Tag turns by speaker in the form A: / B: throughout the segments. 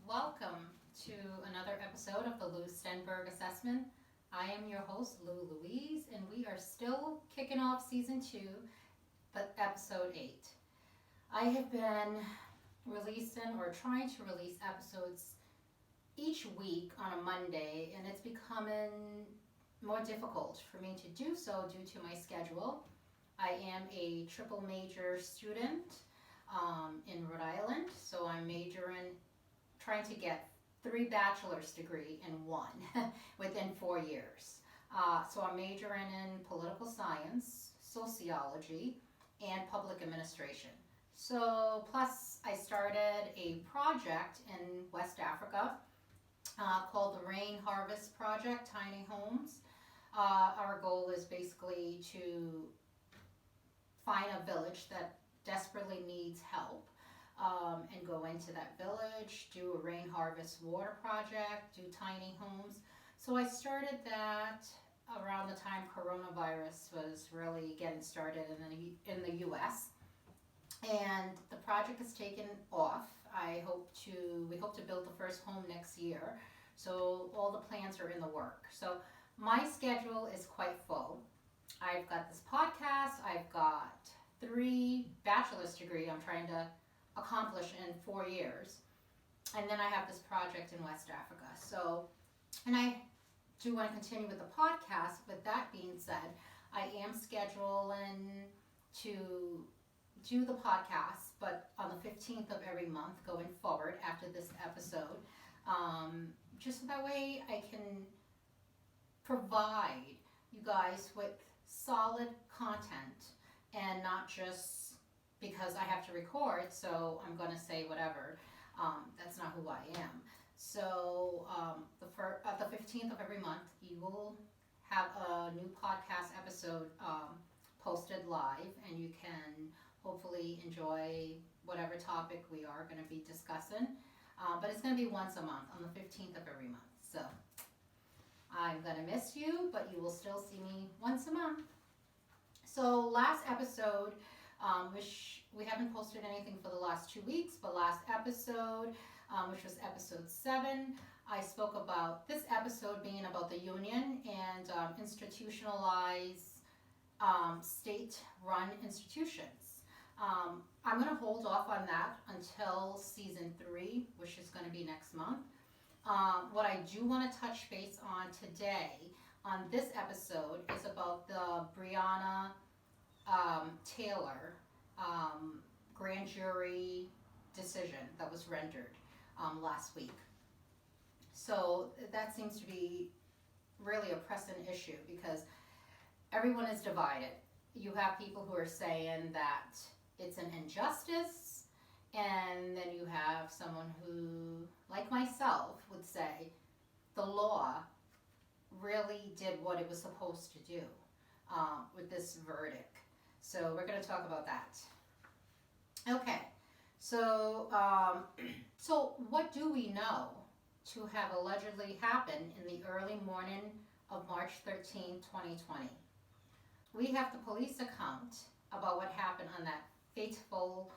A: Welcome to another episode of the Lou Stenberg Assessment. I am your host, Lou Louise, and we are still kicking off season 2, but episode 8. I have been releasing or trying to release episodes each week on a Monday, and it's becoming more difficult for me to do so due to my schedule. I am a triple major student in Rhode Island, so I'm majoring, trying to get 3 bachelor's degree in one within 4 years. So I'm majoring in political science, sociology, and public administration. So plus I started a project in West Africa called the Rain Harvest Project, Tiny Homes. Our goal is basically to find a village that desperately needs help and go into that village, do a rain harvest water project, do tiny homes. So I started that around the time coronavirus was really getting started in the US. And the project has taken off. We hope to build the first home next year. So all the plans are in the work. So my schedule is quite full. I've got this podcast, I've got 3 bachelor's degree I'm trying to accomplish in 4 years. And then I have this project in West Africa. So, and I do want to continue with the podcast. With that being said, I am scheduling to do the podcast, but on the 15th of every month going forward after this episode. Just so that way I can provide you guys with solid content and not just because I have to record, so I'm going to say whatever. That's not who I am. So the 15th of every month, you will have a new podcast episode posted live, and you can hopefully enjoy whatever topic we are going to be discussing. But it's going to be once a month, on the 15th of every month. So I'm going to miss you, but you will still see me once a month. So last episode, which we haven't posted anything for the last 2 weeks, but last episode, which was episode 7, I spoke about this episode being about the union and institutionalized state-run institutions. I'm going to hold off on that until season 3, which is going to be next month. What I do want to touch base on today on this episode is about the Breonna Taylor grand jury decision that was rendered last week. So that seems to be really a pressing issue because everyone is divided. You have people who are saying that it's an injustice, and then you have someone who, like myself, would say the law really did what it was supposed to do with this verdict. So we're going to talk about that. Okay, so so what do we know to have allegedly happened in the early morning of March 13, 2020? We have the police account about what happened on that fateful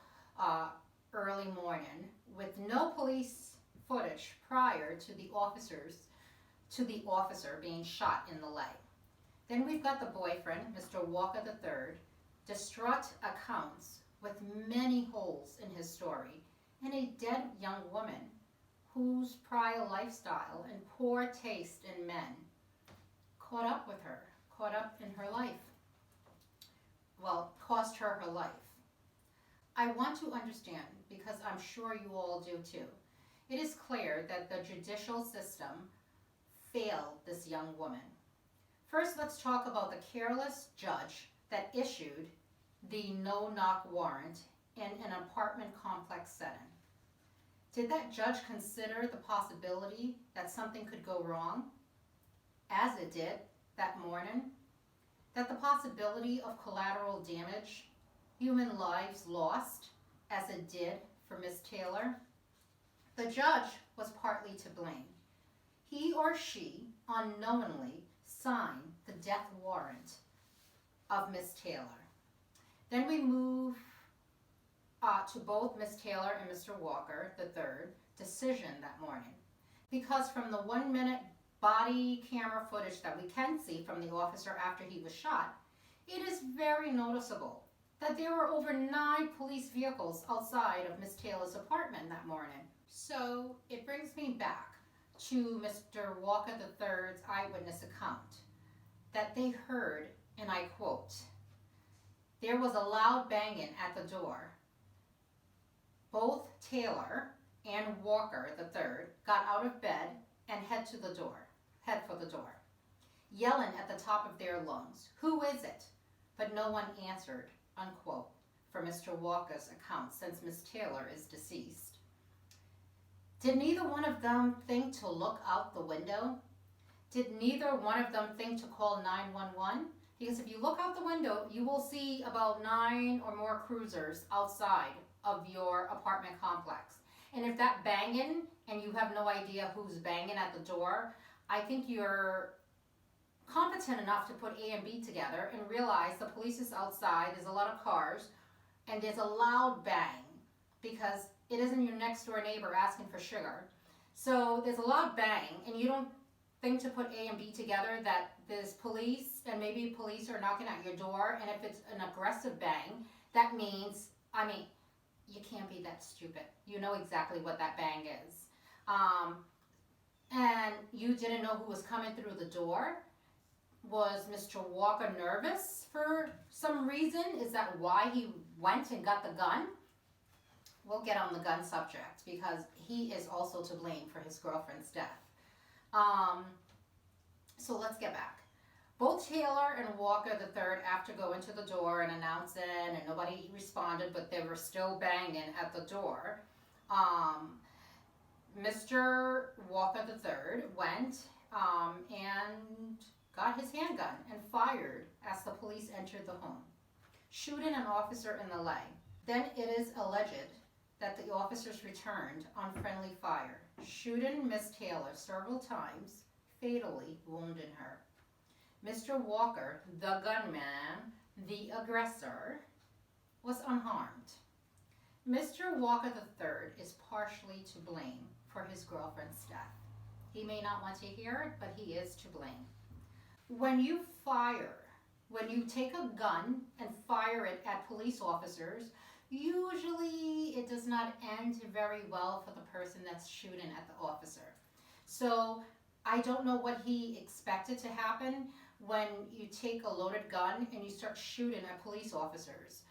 A: early morning with no police footage prior to the officer being shot in the leg. Then we've got the boyfriend, Mr. Walker III, distraught accounts with many holes in his story, and a dead young woman whose prior lifestyle and poor taste in men caught up in her life. Well, cost her her life. I want to understand, because I'm sure you all do too, it is clear that the judicial system failed this young woman. First, let's talk about the careless judge that issued the no-knock warrant in an apartment complex setting. Did that judge consider the possibility that something could go wrong, as it did that morning? That the possibility of collateral damage, human lives lost, as it did for Miss Taylor? The judge was partly to blame. He or she unknowingly signed the death warrant of Miss Taylor. Then we move to both Miss Taylor and Mr. Walker III decision that morning. Because from the 1 minute body camera footage that we can see from the officer after he was shot, it is very noticeable that there were over 9 police vehicles outside of Miss Taylor's apartment that morning. So it brings me back to Mr. Walker III's eyewitness account that they heard, and I quote, "There was a loud banging at the door. Both Taylor and Walker III got out of bed and head for the door, yelling at the top of their lungs, 'Who is it?' But no one answered," unquote, for Mr. Walker's account since Miss Taylor is deceased. Did neither one of them think to look out the window? Did neither one of them think to call 911? Because if you look out the window, you will see about 9 or more cruisers outside of your apartment complex. And if that banging and you have no idea who's banging at the door, I think you're competent enough to put A and B together and realize the police is outside, there's a lot of cars, and there's a loud bang because it isn't your next door neighbor asking for sugar. So there's a loud bang, and you don't think to put A and B together that there's police, and maybe police are knocking at your door, and if it's an aggressive bang, that means, you can't be that stupid. You know exactly what that bang is. And you didn't know who was coming through the door. Was Mr. Walker nervous for some reason? Is that why he went and got the gun? We'll get on the gun subject because he is also to blame for his girlfriend's death. So let's get back. Both Taylor and Walker III, after going to the door and announcing, and nobody responded, but they were still banging at the door, Mr. Walker III went and got his handgun and fired as the police entered the home, shooting an officer in the leg. Then it is alleged that the officers returned on friendly fire, shooting Miss Taylor several times, fatally wounding her. Mr. Walker, the gunman, the aggressor, was unharmed. Mr. Walker III is partially to blame for his girlfriend's death. He may not want to hear it, but he is to blame. When you take a gun and fire it at police officers, usually it does not end very well for the person that's shooting at the officer. So I don't know what he expected to happen when you take a loaded gun and you start shooting at police officers.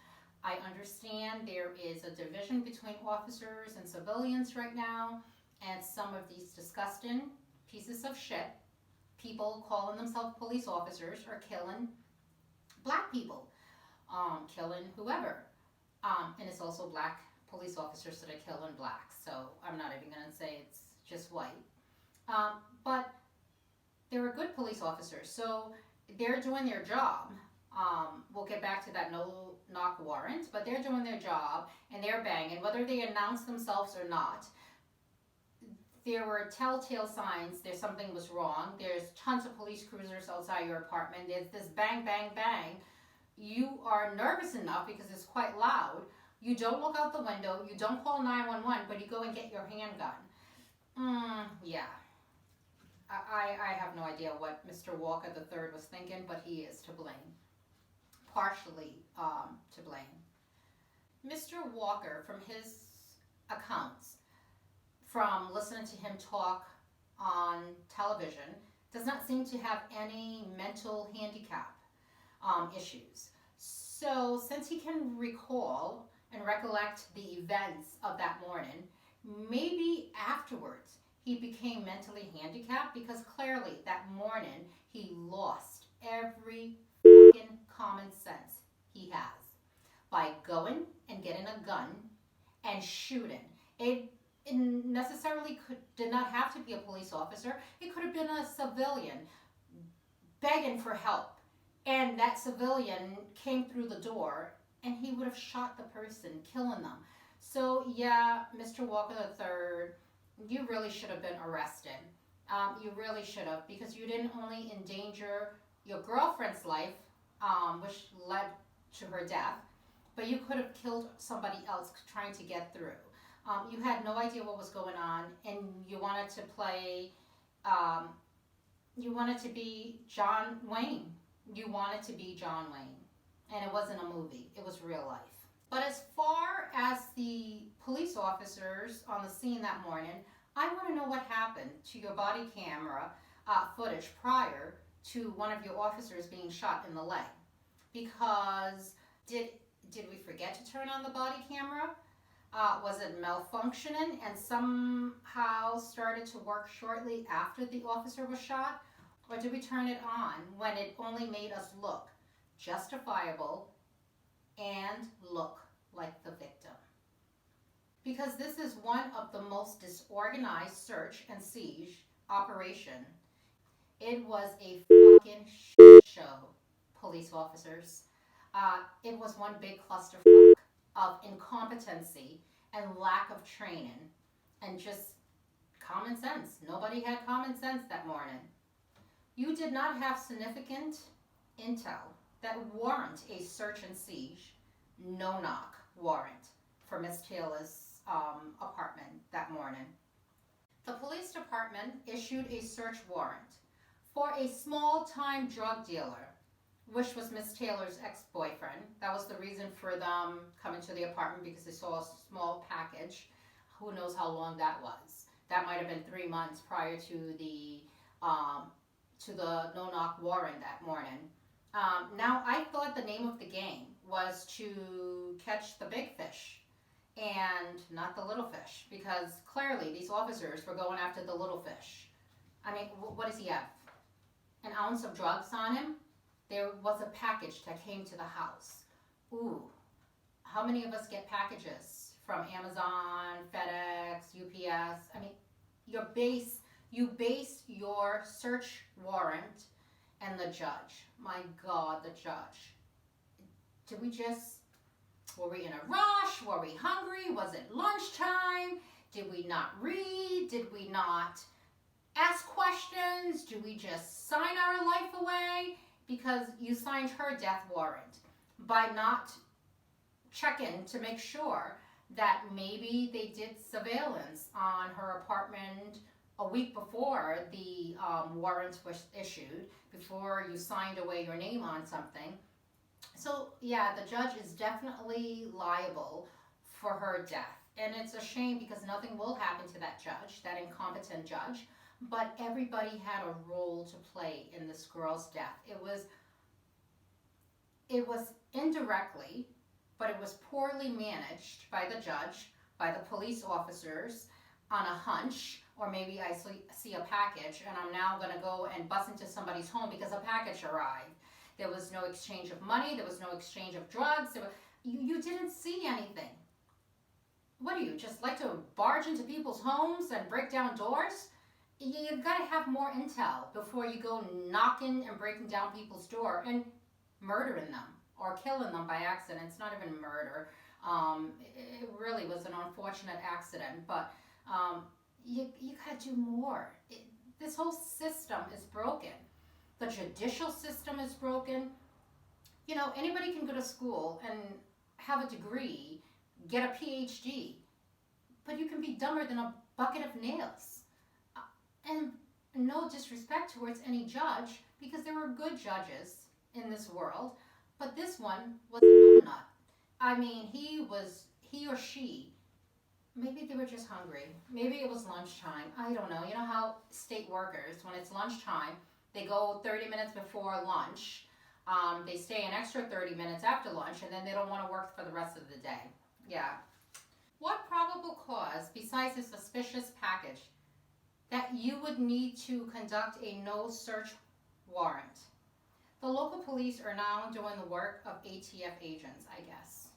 A: I understand there is a division between officers and civilians right now, and some of these disgusting pieces of shit, people calling themselves police officers, are killing black people, killing whoever. And it's also black police officers that are killing blacks, so I'm not even going to say it's just white. But they were good police officers, so they're doing their job. We'll get back to that no-knock warrant, but they're doing their job, and they're banging, whether they announce themselves or not. There were telltale signs there's something was wrong. There's tons of police cruisers outside your apartment. There's this bang, bang, bang. You are nervous enough because it's quite loud. You don't look out the window. You don't call 911, but you go and get your handgun. Yeah. I have no idea what Mr. Walker III was thinking, but he is to blame. Partially to blame. Mr. Walker, from his accounts, from listening to him talk on television, does not seem to have any mental handicap issues. So since he can recall and recollect the events of that morning, maybe afterwards he became mentally handicapped, because clearly that morning he lost every fucking common sense he has by going and getting a gun and shooting. It necessarily did not have to be a police officer. It could have been a civilian begging for help, and that civilian came through the door and he would have shot the person, killing them. So yeah, Mr. Walker III, you really should have been arrested. You really should have, because you didn't only endanger your girlfriend's life, which led to her death, but you could have killed somebody else trying to get through. You had no idea what was going on, and you wanted to play, um, you wanted to be John Wayne. You wanted to be John Wayne. And it wasn't a movie, it was real life. But as far as the police officers on the scene that morning, I want to know what happened to your body camera footage prior to one of your officers being shot in the leg. Because did we forget to turn on the body camera? Was it malfunctioning and somehow started to work shortly after the officer was shot? Or did we turn it on when it only made us look justifiable and look like the victim? Because this is one of the most disorganized search and siege operation. It was a fucking shit show, police officers. It was one big clusterfuck of incompetency and lack of training and just common sense. Nobody had common sense that morning. You did not have significant intel that warrant a search and siege, no-knock warrant for Miss Taylor's apartment that morning. The police department issued a search warrant for a small-time drug dealer, which was Miss Taylor's ex-boyfriend. That was the reason for them coming to the apartment, because they saw a small package. Who knows how long that was? That might have been 3 months prior to the no-knock warrant that morning. Now, I thought the name of the game was to catch the big fish and not the little fish, because clearly these officers were going after the little fish. I mean, what does he have? An ounce of drugs on him? There was a package that came to the house. Ooh, how many of us get packages from Amazon, FedEx, UPS? I mean, you base your search warrant and the judge. My God, the judge. Were we in a rush? Were we hungry? Was it lunchtime? Did we not read? Did we not ask questions? Do we just sign our life away? Because you signed her death warrant by not checking to make sure that maybe they did surveillance on her apartment a week before the warrant was issued, before you signed away your name on something. So yeah, the judge is definitely liable for her death. And it's a shame, because nothing will happen to that judge, that incompetent judge. But everybody had a role to play in this girl's death. It was indirectly, but it was poorly managed by the judge, by the police officers, on a hunch, or maybe I see a package and I'm now going to go and bust into somebody's home because a package arrived. There was no exchange of money. There was no exchange of drugs. You didn't see anything. What do you, just like to barge into people's homes and break down doors? You've got to have more intel before you go knocking and breaking down people's door and murdering them or killing them by accident. It's not even murder. It really was an unfortunate accident, but you got to do more. This whole system is broken. The judicial system is broken. You know, anybody can go to school and have a degree, get a PhD, but you can be dumber than a bucket of nails. And no disrespect towards any judge, because there were good judges in this world, but this one was a no-nut. I mean, he or she, maybe they were just hungry. Maybe it was lunchtime. I don't know. You know how state workers, when it's lunchtime, they go 30 minutes before lunch. They stay an extra 30 minutes after lunch, and then they don't want to work for the rest of the day. Yeah. What probable cause, besides a suspicious package, that you would need to conduct a no-search warrant? The local police are now doing the work of ATF agents, I guess.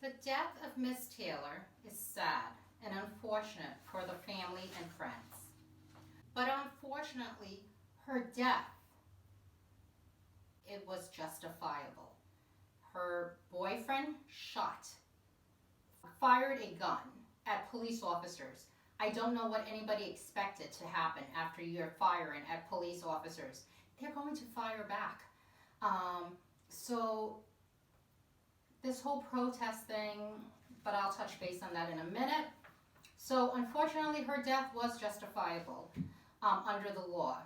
A: The death of Miss Taylor is sad and unfortunate for the family and friends. But unfortunately, her death, it was justifiable. Her boyfriend fired a gun at police officers. I don't know what anybody expected to happen after you're firing at police officers. They're going to fire back. So this whole protest thing, but I'll touch base on that in a minute. So unfortunately, her death was justifiable under the law.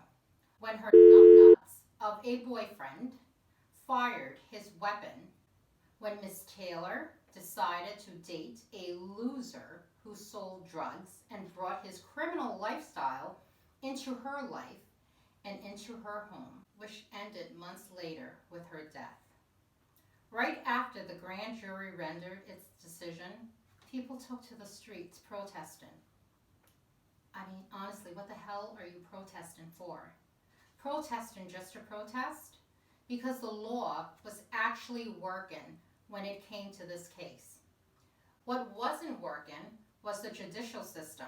A: When her numbnuts of a boyfriend fired his weapon when Miss Taylor decided to date a loser who sold drugs and brought his criminal lifestyle into her life and into her home, which ended months later with her death. Right after the grand jury rendered its decision, people took to the streets protesting. I mean, honestly, what the hell are you protesting for? Protesting just to protest? Because the law was actually working when it came to this case. What wasn't working was the judicial system.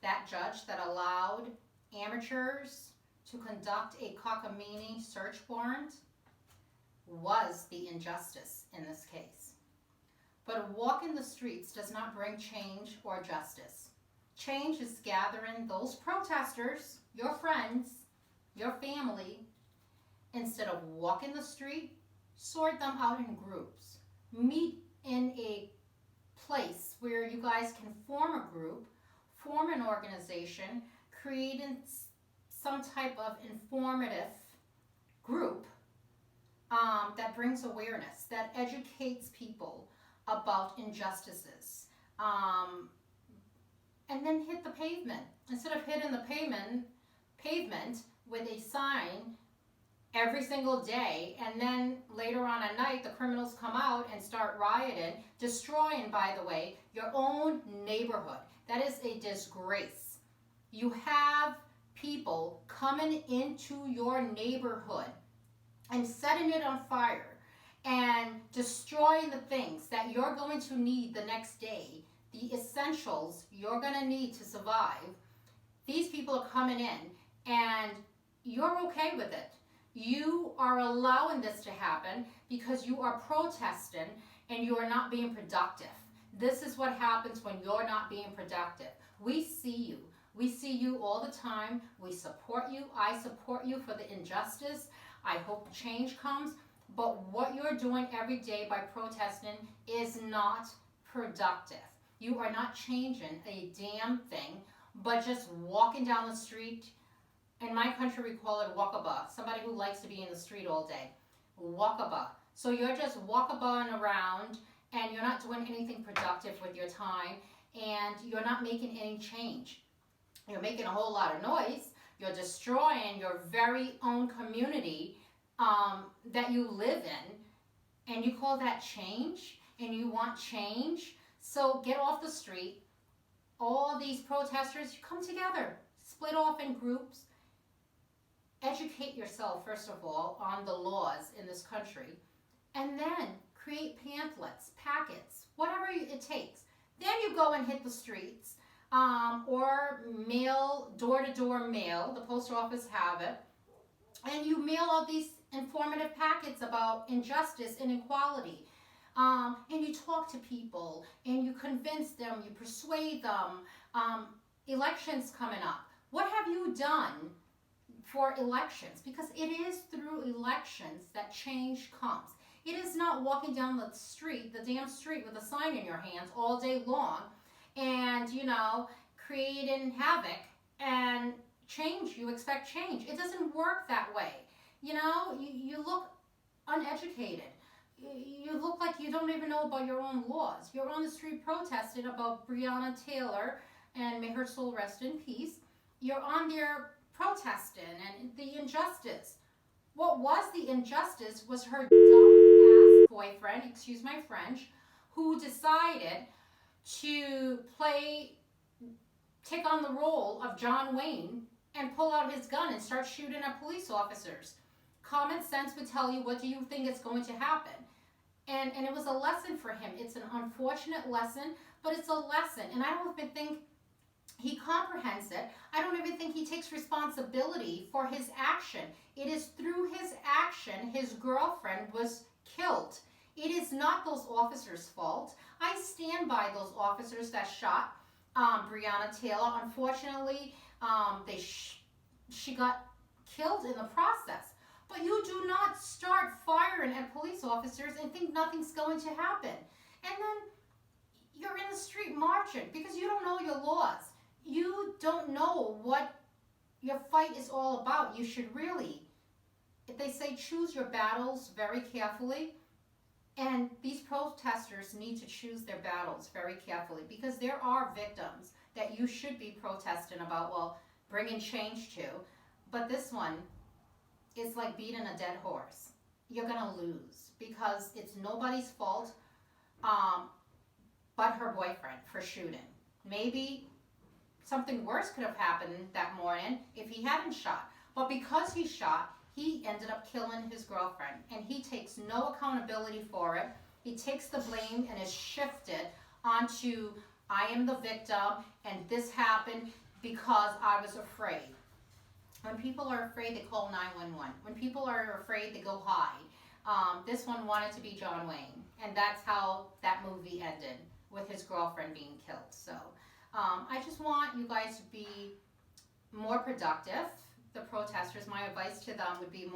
A: That judge that allowed amateurs to conduct a cockamamie search warrant was the injustice in this case. But walking the streets does not bring change or justice. Change is gathering those protesters, your friends, your family. Instead of walking the street, sort them out in groups. Meet in a place where you guys can form a group, form an organization, creating some type of informative group that brings awareness, that educates people about injustices, and then hit the pavement. Instead of hitting the pavement with a sign every single day, and then later on at night the criminals come out and start rioting, destroying, by the way, your own neighborhood. That is a disgrace. You have people coming into your neighborhood and setting it on fire and destroying the things that you're going to need the next day, the essentials you're going to need to survive. These people are coming in and you're okay with it. You are allowing this to happen because you are protesting and you are not being productive. This is what happens when you're not being productive. We see you. We see you all the time. We support you. I support you for the injustice. I hope change comes. But what you're doing every day by protesting is not productive. You are not changing a damn thing, but just walking down the street. In my country, we call it walkaba. Somebody who likes to be in the street all day. Walkaba. So you're just walkabaing around and you're not doing anything productive with your time and you're not making any change. You're making a whole lot of noise. You're destroying your very own community that you live in, and you call that change, and you want change. So get off the street. All these protesters, you come together, split off in groups, educate yourself first of all on the laws in this country, and then create pamphlets, packets, whatever it takes. Then you go and hit the streets, or mail, door-to-door mail. The post office have it. And you mail out these informative packets about injustice, inequality. And you talk to people, and you convince them, you persuade them. Elections coming up. What have you done for elections? Because it is through elections that change comes. It is not walking down the street, the damn street, with a sign in your hands all day long and, creating havoc and change. You expect change. It doesn't work that way. You look uneducated. You look like you don't even know about your own laws. You're on the street protesting about Breonna Taylor, and may her soul rest in peace. You're on there protesting and the injustice. What was the injustice was her dumb-ass boyfriend, excuse my French, who decided to take on the role of John Wayne and pull out his gun and start shooting at police officers. Common sense would tell you, what do you think is going to happen? And it was a lesson for him. It's an unfortunate lesson, but it's a lesson. And I don't even think he comprehends it. I don't even think he takes responsibility for his action. It is through his action his girlfriend was killed. It is not those officers' fault. I stand by those officers that shot Breonna Taylor. Unfortunately, she got killed in the process. But you do not start firing at police officers and think nothing's going to happen. And then you're in the street marching because you don't know your laws. You don't know what your fight is all about. You should really, if they say choose your battles very carefully, and these protesters need to choose their battles very carefully because there are victims that you should be protesting about, well, bringing change to. But this one is like beating a dead horse. You're going to lose because it's nobody's fault but her boyfriend for shooting. Maybe something worse could have happened that morning if he hadn't shot. But because he shot, he ended up killing his girlfriend. And he takes no accountability for it. He takes the blame and is shifted onto, I am the victim and this happened because I was afraid. When people are afraid, they call 911. When people are afraid, they go hide. This one wanted to be John Wayne. And that's how that movie ended, with his girlfriend being killed. So I just want you guys to be more productive. The protesters, my advice to them would be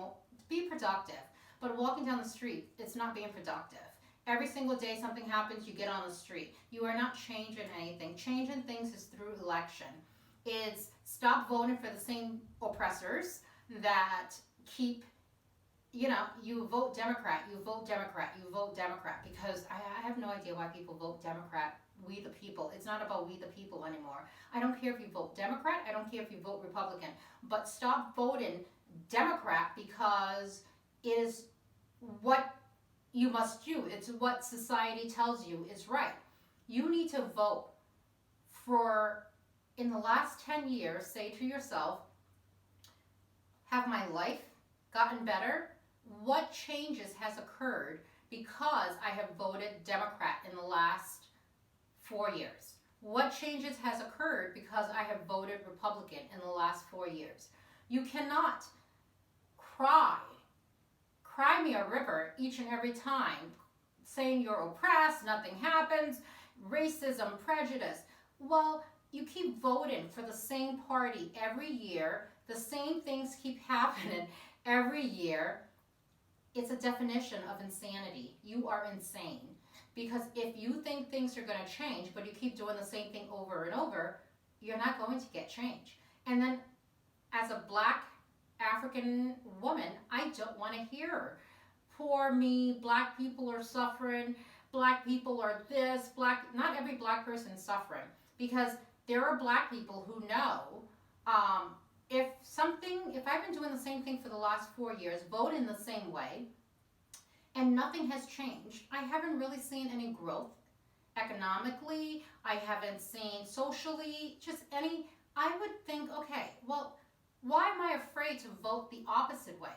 A: be productive. But walking down the street, it's not being productive. Every single day something happens, you get on the street. You are not changing anything. Changing things is through election. It's stop voting for the same oppressors that keep, you vote Democrat, you vote Democrat, you vote Democrat, because I have no idea why people vote Democrat. We the people. It's not about we the people anymore. I don't care if you vote Democrat. I don't care if you vote Republican. But stop voting Democrat because it is what you must do. It's what society tells you is right. You need to vote for, in the last 10 years, say to yourself, have my life gotten better? What changes has occurred because I have voted Democrat in the last 4 years? What changes has occurred because I have voted Republican in the last 4 years? You cannot cry me a river each and every time saying you're oppressed, nothing happens, racism, prejudice. Well, you keep voting for the same party every year. The same things keep happening every year. It's a definition of insanity. You are insane. Because if you think things are going to change, but you keep doing the same thing over and over, you're not going to get change. And then as a Black African woman, I don't want to hear, poor me, Black people are suffering, Black people are this, not every Black person is suffering. Because there are Black people who know, if I've been doing the same thing for the last 4 years, voting the same way, and nothing has changed, I haven't really seen any growth economically, I haven't seen socially, I would think, okay, well, why am I afraid to vote the opposite way?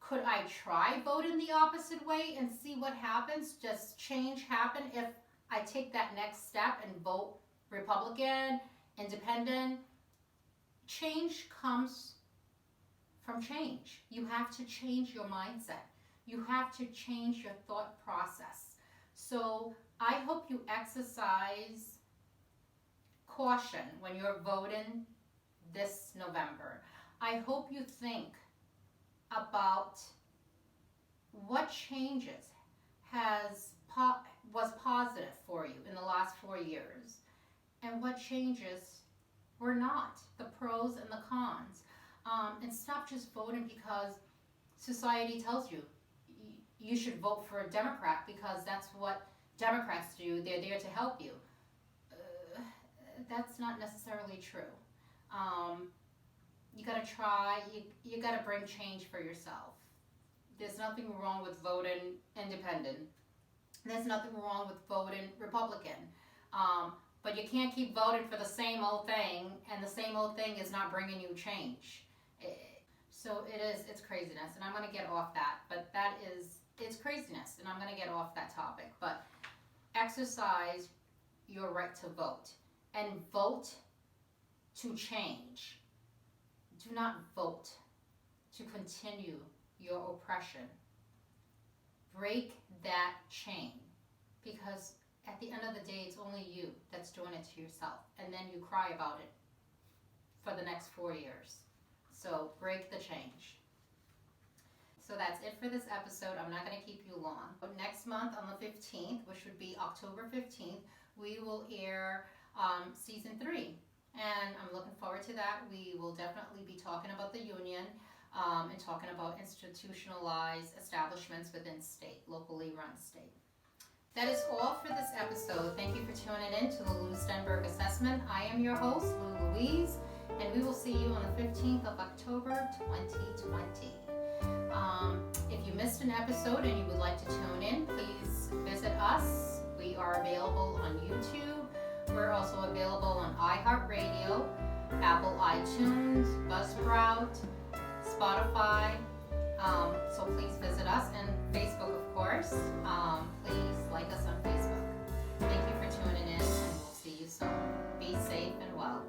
A: Could I try voting the opposite way and see what happens? Does change happen if I take that next step and vote Republican, Independent? Change comes from change. You have to change your mindset. You have to change your thought process. So I hope you exercise caution when you're voting this November. I hope you think about what changes was positive for you in the last 4 years and what changes were not, the pros and the cons. And stop just voting because society tells you you should vote for a Democrat because that's what Democrats do. They're there to help you. That's not necessarily true. You gotta try, you gotta bring change for yourself. There's nothing wrong with voting Independent. There's nothing wrong with voting Republican. But you can't keep voting for the same old thing, and the same old thing is not bringing you change. So it's craziness, and I'm going to get off that, but it's craziness, and I'm going to get off that topic. But exercise your right to vote, and vote to change. Do not vote to continue your oppression. Break that chain, because at the end of the day, it's only you that's doing it to yourself. And then you cry about it for the next 4 years. So break the change. So that's it for this episode. I'm not going to keep you long. But next month on the 15th, which would be October 15th, we will air season 3. And I'm looking forward to that. We will definitely be talking about the union and talking about institutionalized establishments within state, locally run state. That is all for this episode. Thank you for tuning in to the Lou Stenberg Assessment. I am your host, Lou Louise, and we will see you on the 15th of October 2020. If you missed an episode and you would like to tune in, please visit us. We are available on YouTube. We're also available on iHeartRadio, Apple iTunes, Buzzsprout, Spotify. So please visit us, and Facebook, of course. Please like us on Facebook. Thank you for tuning in, and we'll see you soon. Be safe and well.